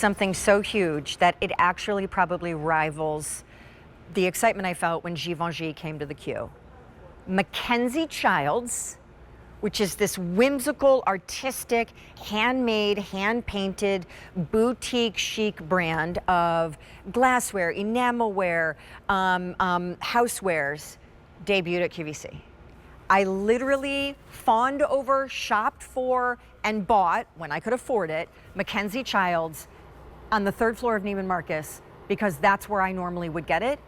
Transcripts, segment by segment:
something so huge that it actually probably rivals the excitement I felt when Givenchy came to the Q. Mackenzie-Childs, which is this whimsical, artistic, handmade, hand-painted, boutique chic brand of glassware, enamelware, housewares, debuted at QVC. I literally fawned over, shopped for, and bought, when I could afford it, Mackenzie-Childs on the 3rd floor of Neiman Marcus because that's where I normally would get it.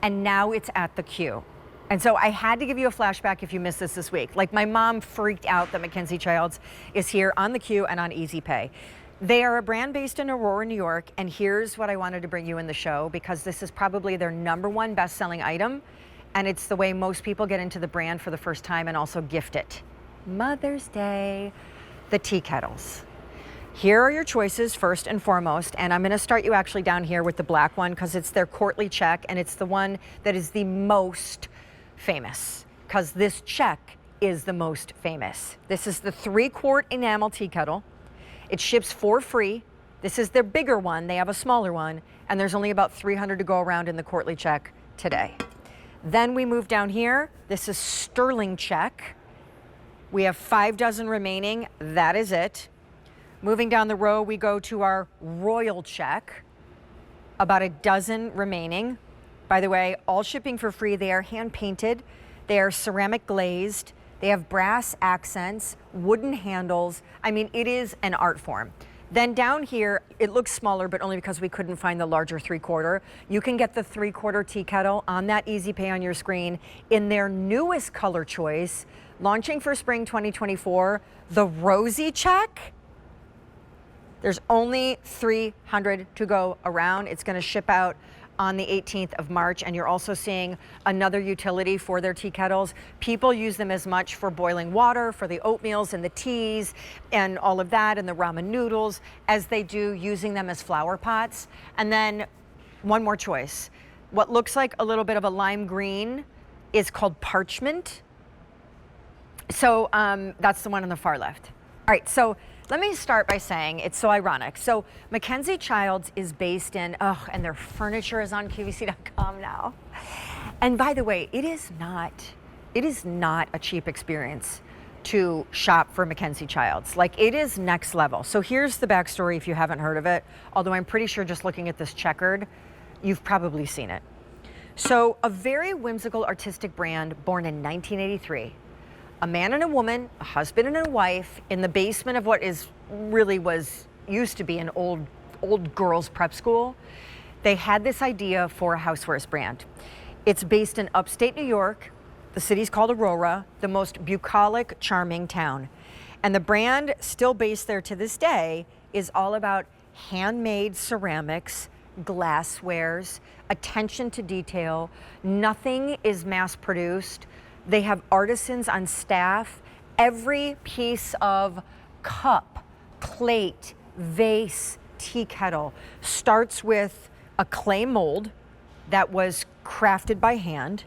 And now it's at the Q. And so I had to give you a flashback if you missed this week. Like, my mom freaked out that Mackenzie-Childs is here on the Q and on Easy Pay. They are a brand based in Aurora, New York, and here's what I wanted to bring you in the show, because this is probably their #1 best-selling item, and it's the way most people get into the brand for the first time and also gift it. Mother's Day, the tea kettles. Here are your choices first and foremost, and I'm gonna start you actually down here with the black one because it's their courtly check, and it's the one that is the most famous, because this check is the most famous. This is the 3-quart enamel tea kettle. It ships for free. This is their bigger one. They have a smaller one, and there's only about 300 to go around in the courtly check today. Then we move down here. This is sterling check. We have 5 dozen remaining. That is it. Moving down the row, we go to our royal check. About a dozen remaining. By the way, all shipping for free. They are hand painted. They are ceramic glazed. They have brass accents, wooden handles. I mean, it is an art form. Then down here, it looks smaller, but only because we couldn't find the larger 3-quarter. You can get the 3-quarter tea kettle on that Easy Pay on your screen in their newest color choice, launching for spring 2024, the rosy check. There's only 300 to go around. It's gonna ship out on the 18th of March, and you're also seeing another utility for their tea kettles. People use them as much for boiling water, for the oatmeals and the teas and all of that, and the ramen noodles, as they do using them as flower pots. And then one more choice. What looks like a little bit of a lime green is called parchment. So that's the one on the far left. All right, so let me start by saying it's so ironic. So Mackenzie-Childs is based in, and their furniture is on QVC.com now. And by the way, it is not a cheap experience to shop for Mackenzie-Childs. Like, it is next level. So here's the backstory if you haven't heard of it, although I'm pretty sure just looking at this checkered, you've probably seen it. So a very whimsical artistic brand born in 1983. A man and a woman, a husband and a wife, in the basement of what used to be an old girls prep school. They had this idea for a housewares brand. It's based in upstate New York. The city's called Aurora, the most bucolic, charming town. And the brand, still based there to this day, is all about handmade ceramics, glasswares, attention to detail. Nothing is mass produced. They have artisans on staff. Every piece of cup, plate, vase, tea kettle starts with a clay mold that was crafted by hand.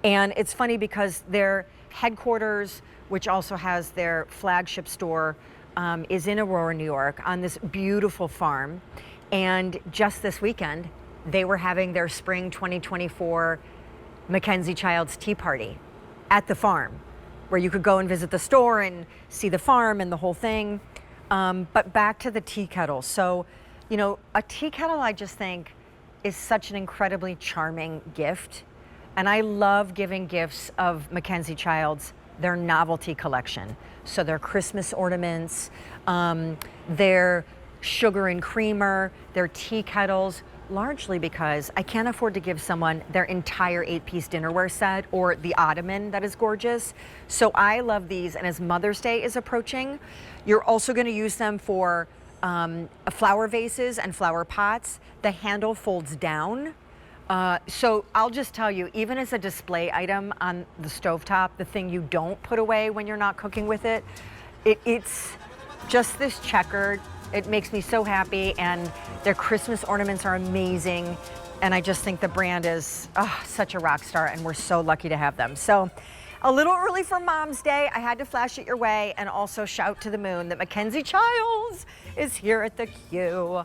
And it's funny because their headquarters, which also has their flagship store, is in Aurora, New York, on this beautiful farm. And just this weekend, they were having their spring 2024 Mackenzie-Childs tea party at the farm, where you could go and visit the store and see the farm and the whole thing. But back to the tea kettle. So, you know, a tea kettle, I just think, is such an incredibly charming gift. And I love giving gifts of Mackenzie-Childs, their novelty collection. So their Christmas ornaments, their sugar and creamer, their tea kettles, largely because I can't afford to give someone their entire 8-piece dinnerware set or the ottoman that is gorgeous. So I love these, and as Mother's Day is approaching, you're also gonna use them for flower vases and flower pots. The handle folds down. So I'll just tell you, even as a display item on the stovetop, the thing you don't put away when you're not cooking with it, it's just this checkered. It makes me so happy, and their Christmas ornaments are amazing. And I just think the brand is such a rock star, and we're so lucky to have them. So a little early for Mom's Day, I had to flash it your way and also shout to the moon that Mackenzie-Childs is here at the Q.